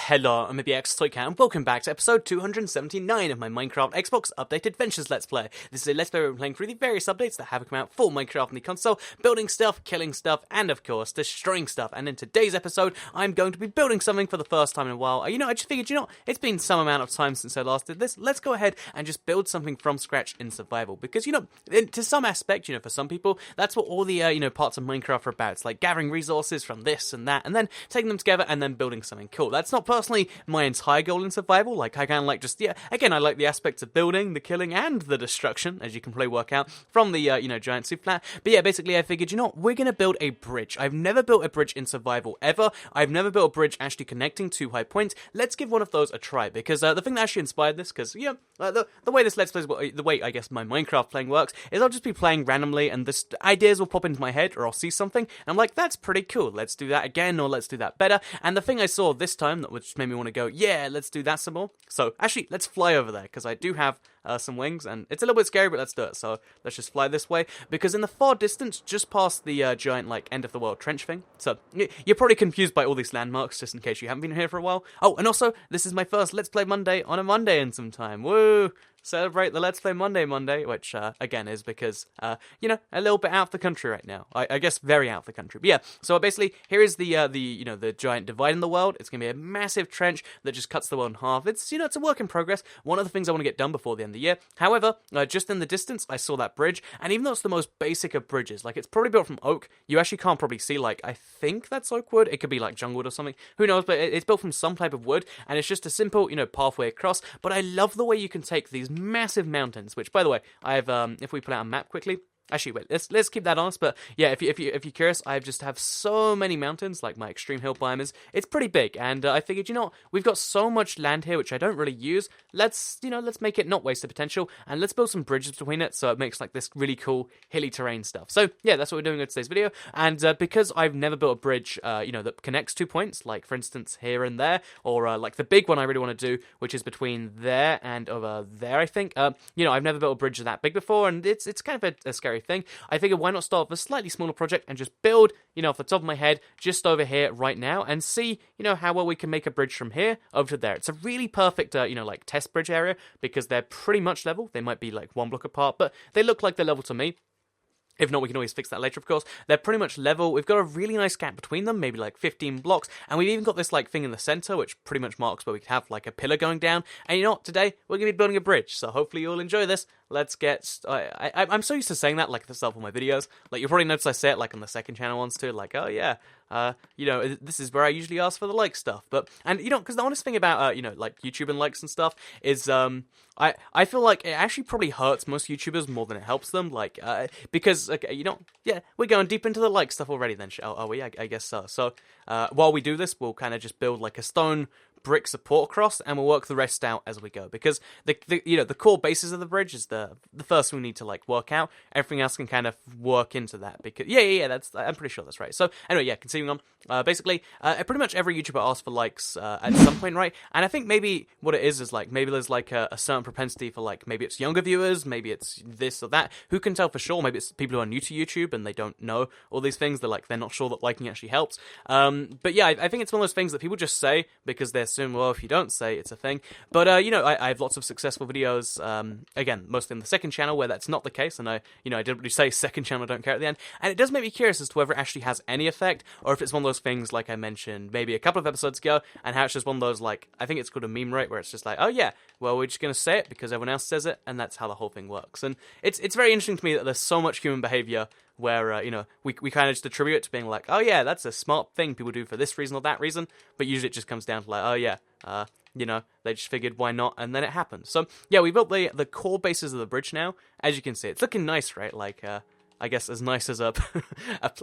Hello, I'm maybe Toycat, and welcome back to episode 279 of my Minecraft Xbox Updated Adventures Let's Play. This is a Let's Play where we're playing through the various updates that have come out for Minecraft on the console, building stuff, killing stuff, and of course, destroying stuff. And in today's episode, I'm going to be building something for the first time in a while. I just figured, it's been some amount of time since I last did this. Let's go ahead and just build something from scratch in survival. Because, to some aspect, for some people, that's what all the, parts of Minecraft are about. It's like gathering resources from this and that, and then taking them together and then building something cool. That's not personally my entire goal in survival. Like, I kind of like again, I like the aspects of building, the killing, and the destruction, as you can probably work out from the, giant soup flat. But yeah, basically I figured, we're going to build a bridge. I've never built a bridge in survival ever. I've never built a bridge actually connecting two high points. Let's give one of those a try, because the thing that actually inspired this, because, the way this Let's Play, the way I guess my Minecraft playing works, is I'll just be playing randomly, and the ideas will pop into my head, or I'll see something, and I'm like, that's pretty cool, let's do that again, or let's do that better. And the thing I saw this time, that which made me want to go, yeah, let's do that some more. So, actually, let's fly over there, because I do have some wings, and it's a little bit scary, but let's do it. So, let's just fly this way, because in the far distance, just past the giant, end-of-the-world trench thing, so, you're probably confused by all these landmarks, just in case you haven't been here for a while. Oh, and also, this is my first Let's Play Monday on a Monday in some time. Woo! Celebrate the Let's Play Monday, which, again, is because, a little bit out of the country right now. I guess very out of the country. But yeah, so basically, here is the giant divide in the world. It's going to be a massive trench that just cuts the world in half. It's, it's a work in progress. One of the things I want to get done before the end of the year. However, just in the distance, I saw that bridge, and even though it's the most basic of bridges, it's probably built from oak, you actually can't probably see, I think that's oak wood. It could be, jungle wood or something. Who knows, but it's built from some type of wood, and it's just a simple, pathway across. But I love the way you can take these massive mountains, which, by the way, I've if we pull out a map quickly. Actually, wait, let's keep that honest, but yeah, if you're curious, I just have so many mountains, like my extreme hill biome it's pretty big, and I figured, we've got so much land here, which I don't really use, let's make it not waste the potential, and let's build some bridges between it, so it makes, this really cool hilly terrain stuff. So, yeah, that's what we're doing in today's video, and because I've never built a bridge, that connects 2 points, for instance, here and there, or, the big one I really want to do, which is between there and over there, I think, I've never built a bridge that big before, and it's kind of a scary thing. I figured why not start with a slightly smaller project and just build, off the top of my head, just over here right now, and see, how well we can make a bridge from here over to there. It's a really perfect, test bridge area, because they're pretty much level. They might be, one block apart, but they look like they're level to me. If not, we can always fix that later, of course. They're pretty much level. We've got a really nice gap between them, maybe 15 blocks. And we've even got this thing in the center, which pretty much marks where we could have a pillar going down. And you know what? Today, we're going to be building a bridge. So hopefully you'll enjoy this. Let's get... I'm so used to saying that, at the start of my videos. You'll probably notice I say it, on the second channel ones too. Oh, yeah. This is where I usually ask for the like stuff. But, and, because the honest thing about, YouTube and likes and stuff is, I feel like it actually probably hurts most YouTubers more than it helps them. Because, okay, yeah, we're going deep into the like stuff already then. Are we? I guess so. So, while we do this, we'll kind of just build, a stone brick support across, and we'll work the rest out as we go, because the core basis of the bridge is the first we need to work out. Everything else can kind of work into that, because that's, I'm pretty sure that's right. So anyway, yeah, continuing on, basically pretty much every YouTuber asks for likes at some point, right? And I think maybe what it is maybe there's a certain propensity for maybe it's younger viewers, maybe it's this or that, who can tell for sure? Maybe it's people who are new to YouTube and they don't know all these things. They're not sure that liking actually helps. But yeah, I think it's one of those things that people just say because they're assume, well, if you don't say, it's a thing. But, I have lots of successful videos, again, mostly in the second channel, where that's not the case, and I deliberately say second channel, don't care at the end, and it does make me curious as to whether it actually has any effect, or if it's one of those things, like I mentioned maybe a couple of episodes ago, and how it's just one of those, I think it's called a meme, right, where it's just oh yeah, well, we're just gonna say it because everyone else says it, and that's how the whole thing works. And it's very interesting to me that there's so much human behavior where, we kind of just attribute it to being oh yeah, that's a smart thing people do for this reason or that reason, but usually it just comes down to oh yeah, they just figured why not, and then it happens. So, yeah, we built the core bases of the bridge now. As you can see, it's looking nice, right? I guess as nice as a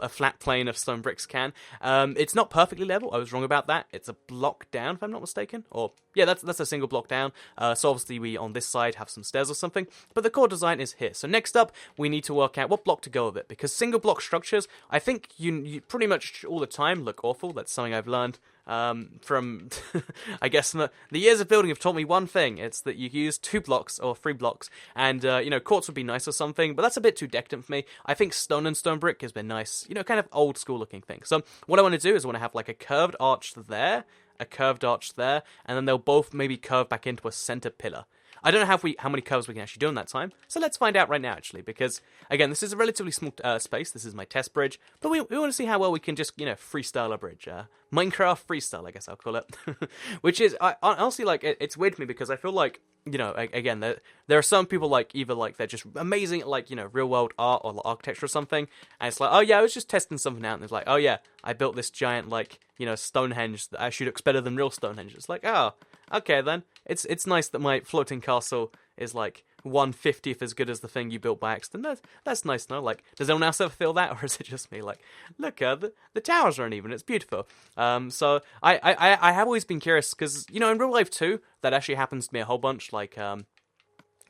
flat plane of stone bricks can. It's not perfectly level. I was wrong about that. It's a block down, if I'm not mistaken. Or, yeah, that's a single block down. So obviously we, on this side, have some stairs or something. But the core design is here. So next up, we need to work out what block to go with it. Because single block structures, I think you pretty much all the time look awful. That's something I've learned. From, I guess, the years of building have taught me one thing. It's that you use 2 blocks or 3 blocks, and, quartz would be nice or something, but that's a bit too decadent for me. I think stone and stone brick has been nice, kind of old school looking thing. So what I want to do is I want to have, a curved arch there, a curved arch there, and then they'll both maybe curve back into a center pillar. I don't know how many curves we can actually do in that time, so let's find out right now, actually, because, again, this is a relatively small space, this is my test bridge, but we want to see how well we can just, freestyle a bridge. Minecraft freestyle, I guess I'll call it. Which is, honestly, like, it's weird to me, because I feel like, again, there are some people, like, either, like, they're just amazing at, like, real-world art or architecture or something, and it's like, oh, yeah, I was just testing something out, and it's like, oh, yeah, I built this giant, like, Stonehenge that actually looks better than real Stonehenge. It's like, oh, okay, then. It's nice that my floating castle is, like, 1/50th as good as the thing you built by accident. That's nice, no? Like, does anyone else ever feel that, or is it just me? Like, look, the towers are uneven, it's beautiful. So, I have always been curious, because, in real life, too, that actually happens to me a whole bunch, like,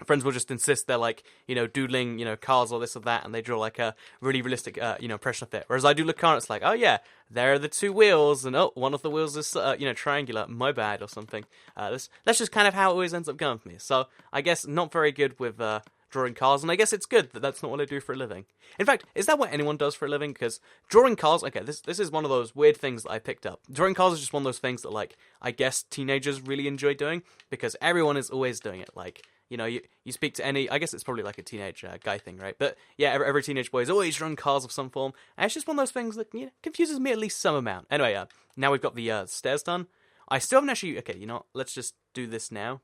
friends will just insist they're, like, doodling, cars or this or that, and they draw, like, a really realistic, impression of it. Whereas I do look on, it's like, oh, yeah, there are the two wheels, and, oh, one of the wheels is, triangular, my bad, or something. That's just kind of how it always ends up going for me. So, I guess not very good with, drawing cars, and I guess it's good that that's not what I do for a living. In fact, is that what anyone does for a living? Because drawing cars, okay, this is one of those weird things that I picked up. Drawing cars is just one of those things that, like, I guess teenagers really enjoy doing, because everyone is always doing it, like, you speak to any, I guess it's probably like a teenage guy thing, right? But yeah, every teenage boy is always drawing cars of some form, and it's just one of those things that, confuses me at least some amount. Anyway, now we've got the stairs done. I still haven't actually, okay, let's just do this now.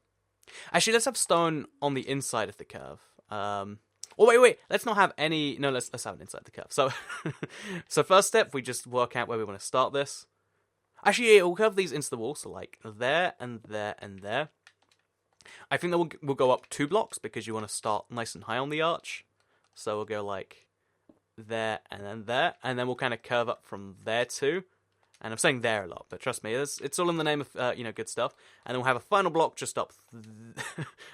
Actually, let's have stone on the inside of the curve. Oh, wait, let's not have any, no, let's have it inside the curve. So, so first step, we just work out where we want to start this. Actually, yeah, we'll curve these into the wall, so like there, and there, and there. I think that we'll go up 2 blocks, because you want to start nice and high on the arch. So we'll go like there, and then we'll kind of curve up from there too. And I'm saying there a lot, but trust me, it's all in the name of, good stuff. And then we'll have a final block just up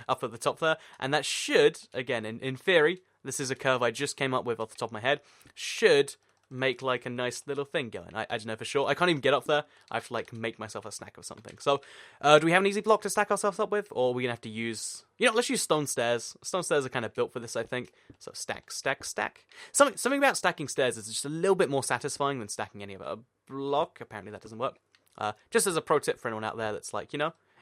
up at the top there. And that should, again, in theory, this is a curve I just came up with off the top of my head, should make, like, a nice little thing going. I don't know for sure. I can't even get up there. I have to, like, make myself a snack of something. So, do we have an easy block to stack ourselves up with? Or are we going to have to use... let's use stone stairs. Stone stairs are kind of built for this, I think. So, stack. Something about stacking stairs is just a little bit more satisfying than stacking any other block. Apparently that doesn't work. Just as a pro tip for anyone out there that's like,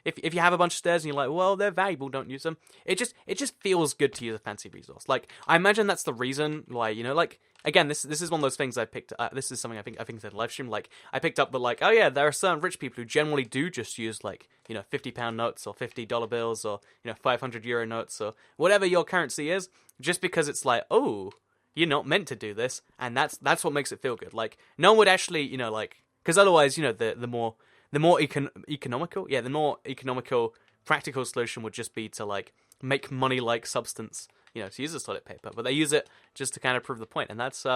if you have a bunch of stairs and you're like, well, they're valuable, don't use them. It just feels good to use a fancy resource. Like, I imagine that's the reason why, like, again, this is one of those things I picked. This is something I think it's a live stream. Like, I picked up that, like, oh yeah, there are certain rich people who generally do just use, like, £50 notes or $50 bills or €500 notes or whatever your currency is, just because it's like, oh, you're not meant to do this, and that's what makes it feel good. Like, no one would actually, like, because otherwise, the more economical, practical solution would just be to, like, make money like substance, to use as toilet paper. But they use it just to kind of prove the point. And that's,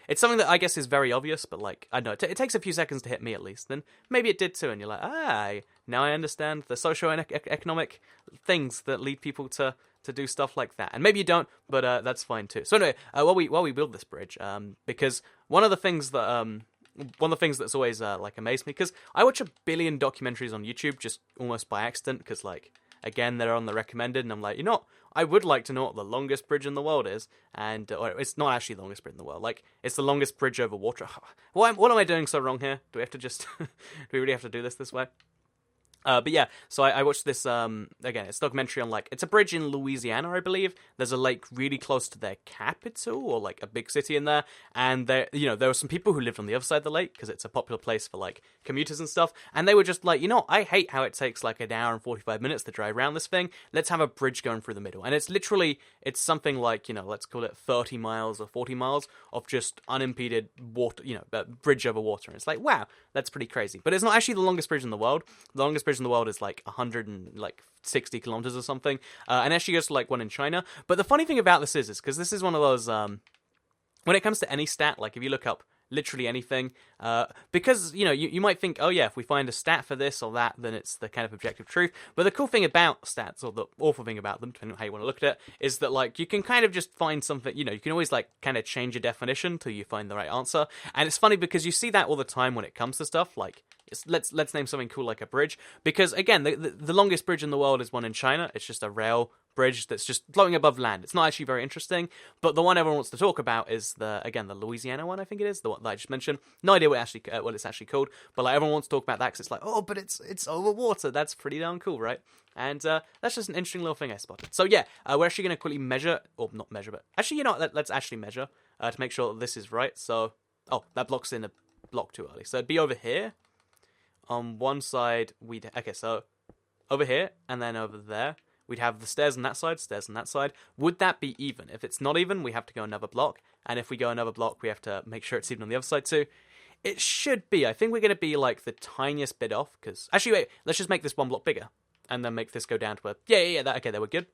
it's something that I guess is very obvious, but, like, I don't know, it takes a few seconds to hit me at least. Then maybe it did too, and you're like, now I understand the social and economic things that lead people to do stuff like that. And maybe you don't, but that's fine too. So anyway, while we build this bridge, because one of the things that's always, like, amazed me, because I watch a billion documentaries on YouTube just almost by accident, because, like, again, they're on the recommended, and I'm like, I would like to know what the longest bridge in the world is, and it's not actually the longest bridge in the world, like, it's the longest bridge over water. What am I doing so wrong here? Do we have to just, do we really have to do this way? But yeah, so I watched this, again, it's a documentary on, like, it's a bridge in Louisiana, I believe. There's a lake really close to their capital, or, like, a big city in there, and there were some people who lived on the other side of the lake, because it's a popular place for, like, commuters and stuff, and they were just like, I hate how it takes, like, an hour and 45 minutes to drive around this thing. Let's have a bridge going through the middle. And it's something like, let's call it 30 miles or 40 miles of just unimpeded water, bridge over water. And it's like, wow, that's pretty crazy. But it's not actually the longest bridge in the world. The longest bridge in the world is like 160 kilometers or something, and actually goes to, like, one in China. But the funny thing about this is because this is one of those, when it comes to any stat, like, if you look up literally anything, because, you might think, oh yeah, if we find a stat for this or that, then it's the kind of objective truth. But the cool thing about stats, or the awful thing about them, depending on how you want to look at it, is that, like, you can kind of just find something, you can always, like, kind of change your definition till you find the right answer. And it's funny because you see that all the time when it comes to stuff, like, let's name something cool like a bridge, because again, the longest bridge in the world is one in China. It's just a rail bridge that's just floating above land. It's not actually very interesting, but the one everyone wants to talk about is the Louisiana one. I think it is the one that I just mentioned. No idea what it's actually called, but like everyone wants to talk about that because it's like, oh, but it's over water. That's pretty darn cool, right? And that's just an interesting little thing I spotted. So yeah, we're actually going to quickly measure, or not measure, but actually, you know what, let's actually measure to make sure that this is right. So, oh, that block's in a block too early. So it'd be over here. On one side, okay, so over here, and then over there. We'd have the stairs on that side, stairs on that side. Would that be even? If it's not even, we have to go another block. And if we go another block, we have to make sure it's even on the other side too. It should be. I think we're going to be like the tiniest bit off. Because actually, wait, let's just make this one block bigger. And then make this go down to a... Yeah, okay, there we're good.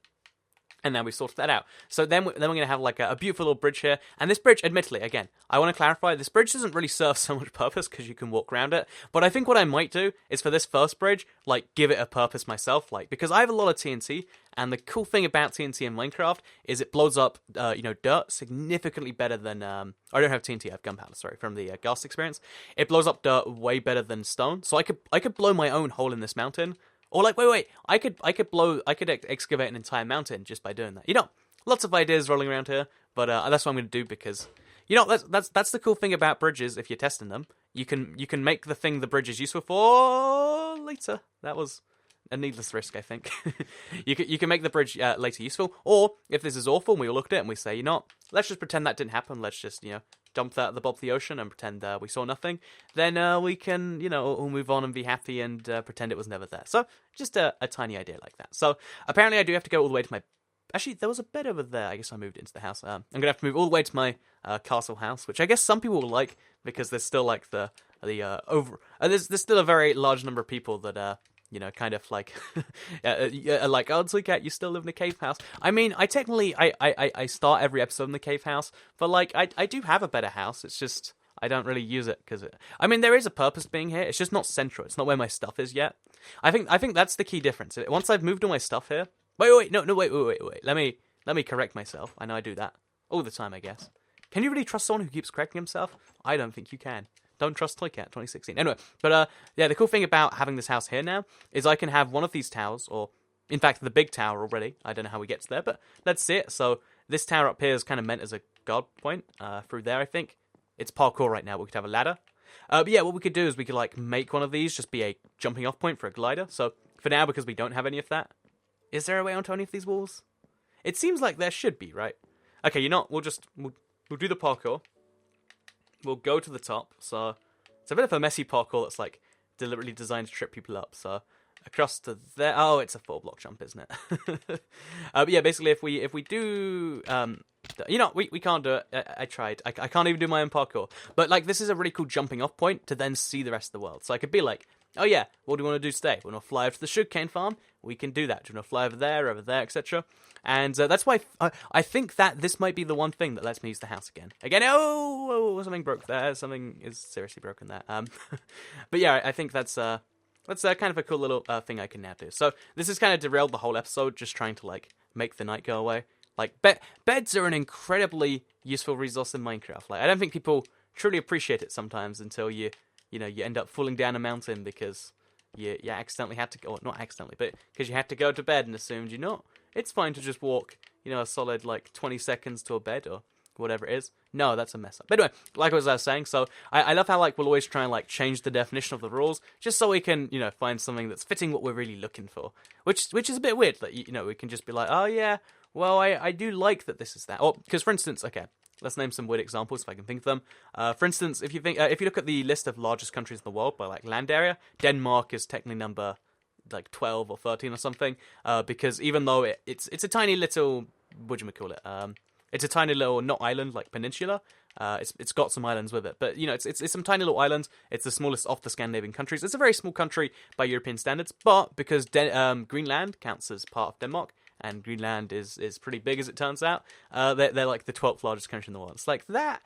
And then we sorted that out. So then we're going to have like a beautiful little bridge here. And this bridge, admittedly, again, I want to clarify, this bridge doesn't really serve so much purpose because you can walk around it. But I think what I might do is for this first bridge, like give it a purpose myself. Like, because I have a lot of TNT. And the cool thing about TNT in Minecraft is it blows up, dirt significantly better than... I don't have TNT, I have gunpowder, sorry, from the Ghast experience. It blows up dirt way better than stone. So I could blow my own hole in this mountain. Or like, wait, I could excavate an entire mountain just by doing that. You know, lots of ideas rolling around here, but that's what I'm going to do because, you know, that's the cool thing about bridges. If you're testing them, you can make the thing the bridge is useful for later. That was a needless risk, I think. you can make the bridge later useful, or if this is awful and we all look at it and we say, you know, let's just pretend that didn't happen. Let's just, you know, dump that at the bottom of the ocean and pretend we saw nothing, then we can, you know, we'll move on and be happy and pretend it was never there. So, just a tiny idea like that. So, apparently I do have to go all the way to my... Actually, there was a bed over there. I guess I moved into the house. I'm going to have to move all the way to my castle house, which I guess some people will like, because there's still, like, there's still a very large number of people that, you know, kind of like, like, oh, it's like, you still live in a cave house. I mean, I start every episode in the cave house, but like, I do have a better house. It's just, I don't really use it because I mean, there is a purpose being here. It's just not central. It's not where my stuff is yet. I think that's the key difference. Once I've moved all my stuff here, wait. Let me correct myself. I know I do that all the time, I guess. Can you really trust someone who keeps correcting himself? I don't think you can. Don't trust Toycat 2016. Anyway, but yeah, the cool thing about having this house here now is I can have one of these towers, or in fact, the big tower already. I don't know how we get to there, but let's see it. So this tower up here is kind of meant as a guard point through there, I think. It's parkour right now. We could have a ladder. But yeah, what we could do is we could like make one of these just be a jumping off point for a glider. So for now, because we don't have any of that, is there a way onto any of these walls? It seems like there should be, right? Okay, you know what? We'll do the parkour. We'll go to the top. So it's a bit of a messy parkour that's like deliberately designed to trip people up. So across to there. Oh, it's a 4-block jump, isn't it? But yeah, basically, if we do, you know, we can't do it. I tried. I can't even do my own parkour. But like, this is a really cool jumping off point to then see the rest of the world. So I could be like, oh yeah, what do you want to do today? We want to fly over to the sugarcane farm. We can do that. Do you want to fly over there, etc.? And that's why I think that this might be the one thing that lets me use the house again. Oh, something broke there. Something is seriously broken there. But yeah, I think that's kind of a cool little thing I can now do. So this has kind of derailed the whole episode, just trying to like make the night go away. Like beds are an incredibly useful resource in Minecraft. Like I don't think people truly appreciate it sometimes until you end up falling down a mountain because you accidentally had to go, or not accidentally, but because you had to go to bed and assumed, you know, it's fine to just walk, you know, a solid like 20 seconds to a bed or whatever it is. No, that's a mess up. But anyway, like I was saying, so I love how like we'll always try and like change the definition of the rules just so we can, you know, find something that's fitting what we're really looking for. Which is a bit weird that, you know, we can just be like, oh yeah, well I do like that this is that. Or because for instance, okay, let's name some weird examples if I can think of them. For instance, if you look at the list of largest countries in the world by like land area, Denmark is technically number like 12 or 13 or something. Because even though it's a tiny little, it's a tiny little not island like peninsula. It's got some islands with it, but you know it's some tiny little islands. It's the smallest of the Scandinavian countries. It's a very small country by European standards, but because Greenland counts as part of Denmark. And Greenland is pretty big, as it turns out. They're like the 12th largest country in the world. It's like, that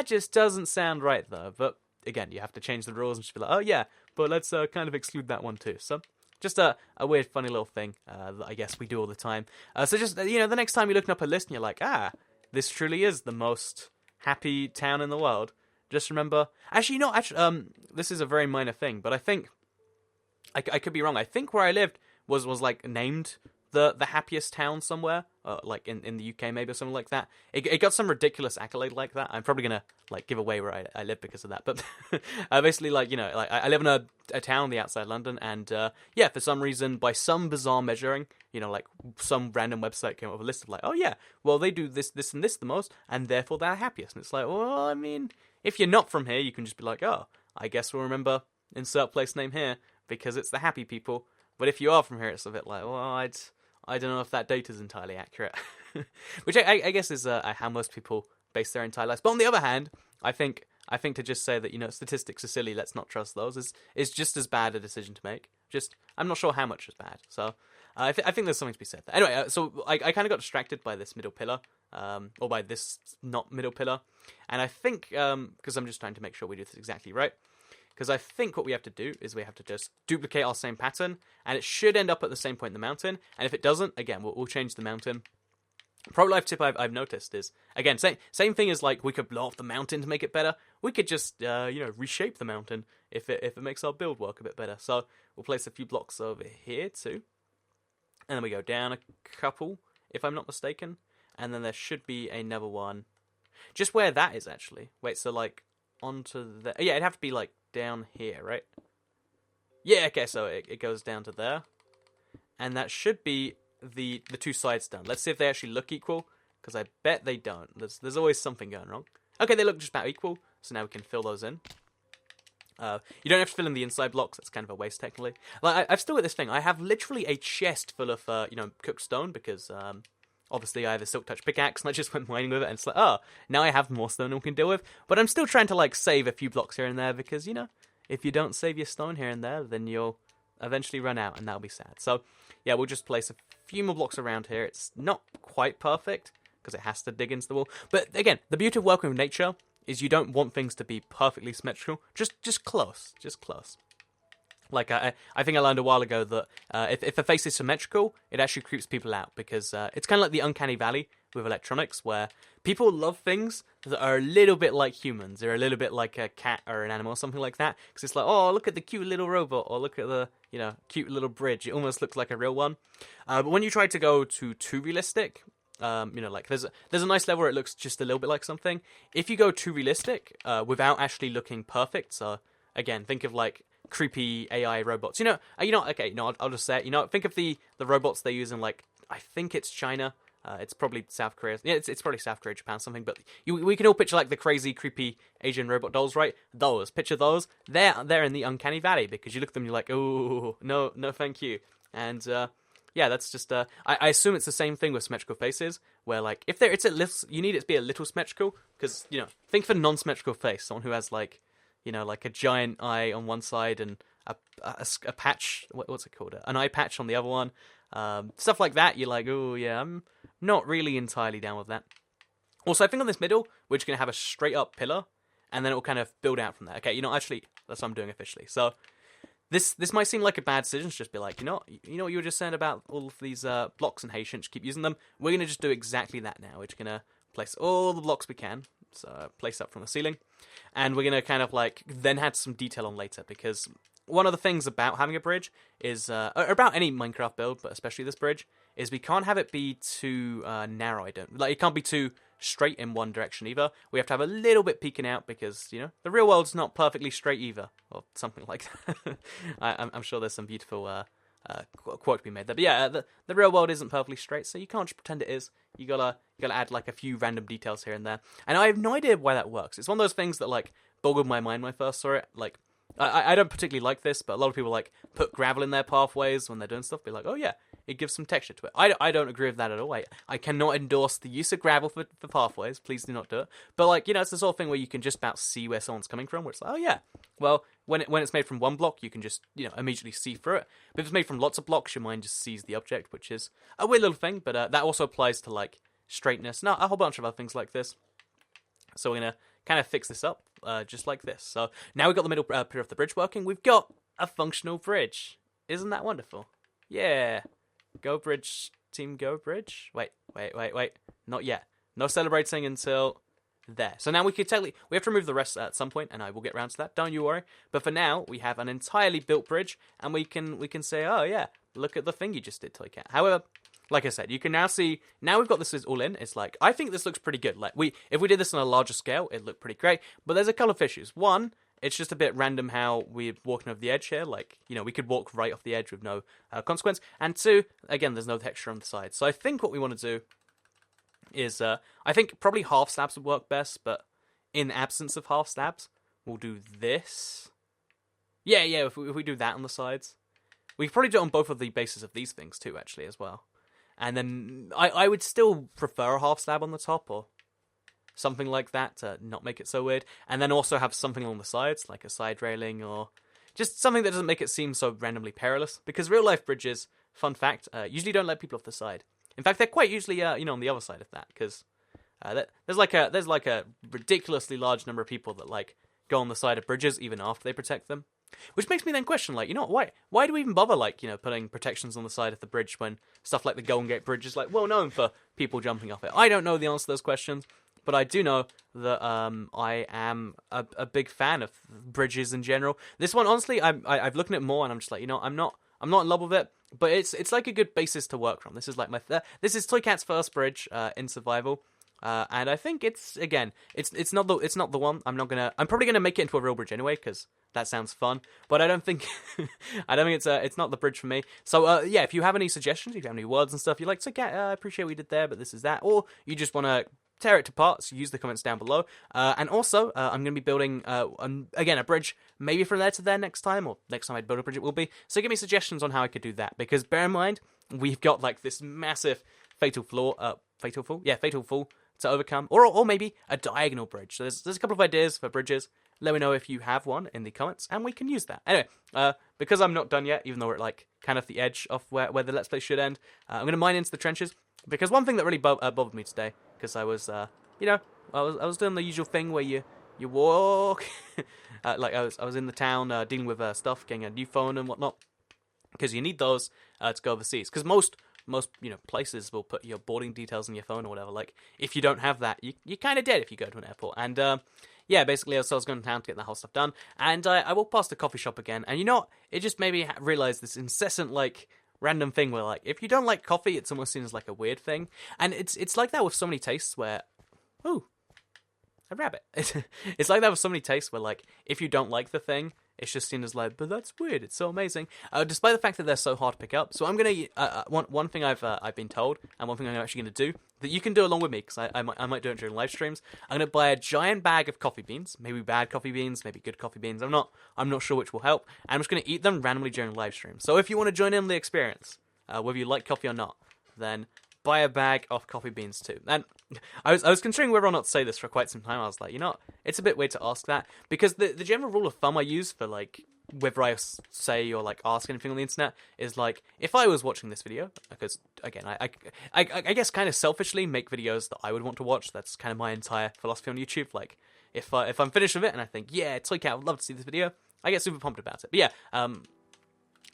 just doesn't sound right, though. But, again, you have to change the rules and just be like, oh, yeah, but let's kind of exclude that one, too. So, just a weird, funny little thing that I guess we do all the time. So, just, you know, the next time you're looking up a list and you're like, this truly is the most happy town in the world, just remember... Actually, no, this is a very minor thing, but I think... I could be wrong. I think where I lived was like, named the happiest town somewhere, like in the UK maybe or something like that. It got some ridiculous accolade like that. I'm probably gonna like give away where I live because of that. But basically, like, you know, like I live in a town on the outside of London, and yeah, for some reason, by some bizarre measuring, you know, like some random website came up with a list of like, oh yeah, well they do this, this, and this the most, and therefore they're happiest. And it's like, well, I mean, if you're not from here, you can just be like, oh, I guess we'll remember insert place name here because it's the happy people. But if you are from here, it's a bit like, well, I don't know if that data is entirely accurate. Which I guess is how most people base their entire lives. But on the other hand, I think to just say that, you know, statistics are silly, let's not trust those, is just as bad a decision to make. Just, I'm not sure how much is bad. So I think there's something to be said there. Anyway, so I kind of got distracted by this middle pillar, or by this not middle pillar. And I think, because I'm just trying to make sure we do this exactly right, because I think what we have to do is we have to just duplicate our same pattern, and it should end up at the same point in the mountain. And if it doesn't, again, we'll change the mountain. Pro life tip I've noticed is, again, same thing as like we could blow off the mountain to make it better. We could just reshape the mountain if it makes our build work a bit better. So we'll place a few blocks over here too, and then we go down a couple, if I'm not mistaken, and then there should be another one, just where that is actually. Wait, so like onto the it'd have to be like down here, right? Yeah, okay, so it goes down to there, and that should be the two sides done. Let's see if they actually look equal, because I bet they don't. There's always something going wrong. Okay, they look just about equal, so now we can fill those in. You don't have to fill in the inside blocks. That's kind of a waste technically. Like I've still got this thing. I have literally a chest full of cooked stone because obviously I have a silk touch pickaxe and I just went mining with it, and it's like, oh, now I have more stone than we can deal with. But I'm still trying to like save a few blocks here and there because, you know, if you don't save your stone here and there, then you'll eventually run out, and that'll be sad. So yeah, we'll just place a few more blocks around here. It's not quite perfect because it has to dig into the wall. But again, the beauty of working with nature is you don't want things to be perfectly symmetrical. Just close. Like, I think I learned a while ago that if a face is symmetrical, it actually creeps people out, because it's kind of like the uncanny valley with electronics, where people love things that are a little bit like humans, or a little bit like a cat or an animal or something like that, because it's like, oh, look at the cute little robot, or look at the, you know, cute little bridge. It almost looks like a real one. But when you try to go too realistic, like there's a nice level where it looks just a little bit like something. If you go too realistic, without actually looking perfect, so again, think of like creepy AI robots. I'll just say it. Think of the robots they use in, like, I think it's China. It's probably South Korea. Yeah, it's probably South Korea, Japan, something. But we can all picture like the crazy, creepy Asian robot dolls, right? Picture those. They're in the uncanny valley, because you look at them, and you're like, oh, no, thank you. And yeah, that's just. I assume it's the same thing with symmetrical faces, where like if it's a little, you need it to be a little symmetrical, because think of a non-symmetrical face, someone who has like, like a giant eye on one side and a patch. What's it called? An eye patch on the other one. Stuff like that. You're like, oh yeah, I'm not really entirely down with that. Also, I think on this middle, we're just gonna have a straight up pillar, and then it will kind of build out from there. Okay, actually, that's what I'm doing officially. So this might seem like a bad decision to just be like, what you were just saying about all of these blocks, and hey, you shouldn't just keep using them. We're gonna just do exactly that now. We're just gonna place all the blocks we can. So place up from the ceiling, and we're gonna kind of like then add some detail on later, because one of the things about having a bridge is, or about any Minecraft build, but especially this bridge, is we can't have it be too narrow. It can't be too straight in one direction either. We have to have a little bit peeking out, because the real world's not perfectly straight either, or something like that. I'm sure there's some beautiful quote to be made there. But yeah, the real world isn't perfectly straight, so you can't just pretend it is. You gotta add like a few random details here and there. And I have no idea why that works. It's one of those things that like boggled my mind when I first saw it. Like, I don't particularly like this, but a lot of people like put gravel in their pathways when they're doing stuff. Be like, oh yeah, it gives some texture to it. I don't agree with that at all. I cannot endorse the use of gravel for pathways. Please do not do it. But like, it's the sort of thing where you can just about see where someone's coming from. Where it's like, oh yeah, well, when it's made from one block, you can just immediately see through it. But if it's made from lots of blocks, your mind just sees the object, which is a weird little thing. But that also applies to like straightness, and a whole bunch of other things like this. So we're gonna kind of fix this up, just like this. So now we've got the middle pillar of the bridge working. We've got a functional bridge. Isn't that wonderful? Yeah. Go bridge, team, go bridge. Wait. Not yet. No celebrating until there. So now we have to remove the rest at some point, and I will get around to that. Don't you worry. But for now, we have an entirely built bridge, and we can say, oh yeah, look at the thing you just did, Toy Cat. However, like I said, you can now see, now we've got this all in, it's like, I think this looks pretty good. Like, if we did this on a larger scale, it'd look pretty great. But there's a couple of issues. One, it's just a bit random how we're walking over the edge here. Like, you know, we could walk right off the edge with no consequence. And two, again, there's no texture on the side. So I think what we want to do is, I think probably half slabs would work best, but in absence of half slabs, we'll do this. Yeah, if we do that on the sides. We could probably do it on both of the bases of these things too, actually, as well. And then I would still prefer a half slab on the top or something like that to not make it so weird. And then also have something along the sides, like a side railing or just something that doesn't make it seem so randomly perilous. Because real life bridges, fun fact, usually don't let people off the side. In fact, they're quite usually on the other side of that, because there's like a ridiculously large number of people that like go on the side of bridges even after they protect them. Which makes me then question, like, you know what, why do we even bother, like, you know, putting protections on the side of the bridge when stuff like the Golden Gate Bridge is, like, well known for people jumping off it? I don't know the answer to those questions, but I do know that I am a big fan of bridges in general. This one, honestly, I've looked at it more, and I'm just like, you know, I'm not in love with it, but it's like a good basis to work from. This is like this is Toy Cat's first bridge in survival. And I think it's not the one. I'm probably gonna make it into a real bridge anyway, because that sounds fun. But I don't think it's not the bridge for me. So yeah, if you have any suggestions, if you have any words and stuff you like to get, I appreciate what you did there, but this is that, or you just want to tear it to parts, use the comments down below. And also, I'm going to be building, again, a bridge, maybe from there to there next time, or next time I build a bridge it will be. So give me suggestions on how I could do that, because bear in mind, we've got like this massive fatal fall to overcome, or maybe a diagonal bridge. So there's a couple of ideas for bridges. Let me know if you have one in the comments, and we can use that. Anyway, because I'm not done yet, even though we're at like kind of the edge of where the Let's Play should end, I'm going to mine into the trenches, because one thing that really bothered me today, because I was, I was doing the usual thing where you walk, like I was in the town dealing with stuff, getting a new phone and whatnot, because you need those to go overseas, because most places will put your boarding details in your phone or whatever. Like, if you don't have that, you're kind of dead if you go to an airport. And yeah, basically, I was going to town to get that whole stuff done, and I walked past the coffee shop again, and you know what? It just made me realize this incessant like random thing where, like, if you don't like coffee, it's almost seen as like a weird thing, and it's like that with so many tastes where, ooh, a rabbit. It's like that with so many tastes where, like, if you don't like the thing, it's just seen as like, but that's weird. It's so amazing, despite the fact that they're so hard to pick up. So I'm gonna one thing I've been told, and one thing I'm actually gonna do that you can do along with me, because I might do it during live streams. I'm gonna buy a giant bag of coffee beans, maybe bad coffee beans, maybe good coffee beans. I'm not sure which will help. And I'm just gonna eat them randomly during live streams. So if you want to join in the experience, whether you like coffee or not, then buy a bag of coffee beans too. And I was considering whether or not to say this for quite some time. I was like, you know, it's a bit weird to ask that, because the general rule of thumb I use for like whether I say or like ask anything on the internet is like, if I was watching this video, because again I guess kind of selfishly make videos that I would want to watch. That's kind of my entire philosophy on YouTube. Like, if I'm finished with it and I think, yeah, Toy Cat, I would love to see this video, I get super pumped about it. But yeah,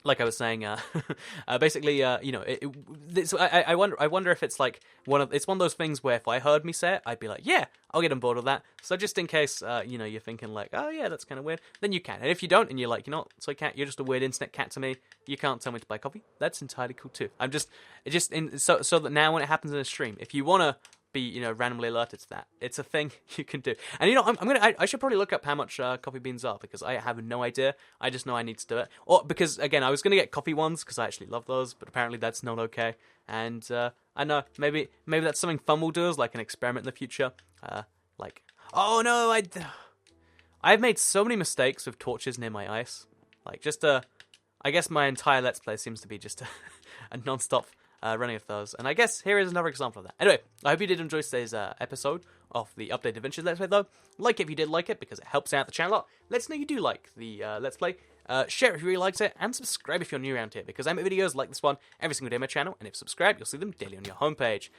like I was saying, basically, I wonder if it's like one of those things where if I heard me say it, I'd be like, yeah, I'll get on board with that. So just in case, you're thinking like, oh yeah, that's kind of weird, then you can. And if you don't, and you're like, you know what, Toy Cat, you're just a weird internet cat to me, you can't tell me to buy coffee, that's entirely cool too. So that now when it happens in a stream, if you want to be, randomly alerted to that, it's a thing you can do. And I should probably look up how much coffee beans are, because I have no idea. I just know I need to do it. Or because again, I was gonna get coffee ones because I actually love those, but apparently that's not okay. And I know maybe that's something fun we'll do as like an experiment in the future. Like, oh no, I've made so many mistakes with torches near my ice. Like, just I guess my entire Let's Play seems to be just a non-stop running of those. And I guess here is another example of that. Anyway, I hope you did enjoy today's episode of the Updated Adventures Let's Play, though. Like it if you did like it, because it helps out the channel a lot. Let us know you do like the Let's Play. Share it if you really liked it, and subscribe if you're new around here, because I make videos like this one every single day on my channel, and if you subscribe, you'll see them daily on your homepage.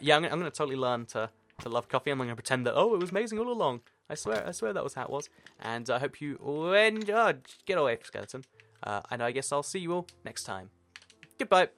Yeah, I'm going to totally learn to love coffee. I'm going to pretend that, oh, it was amazing all along. I swear that was how it was. And I hope you all enjoyed. Get away, skeleton. And I guess I'll see you all next time. Goodbye.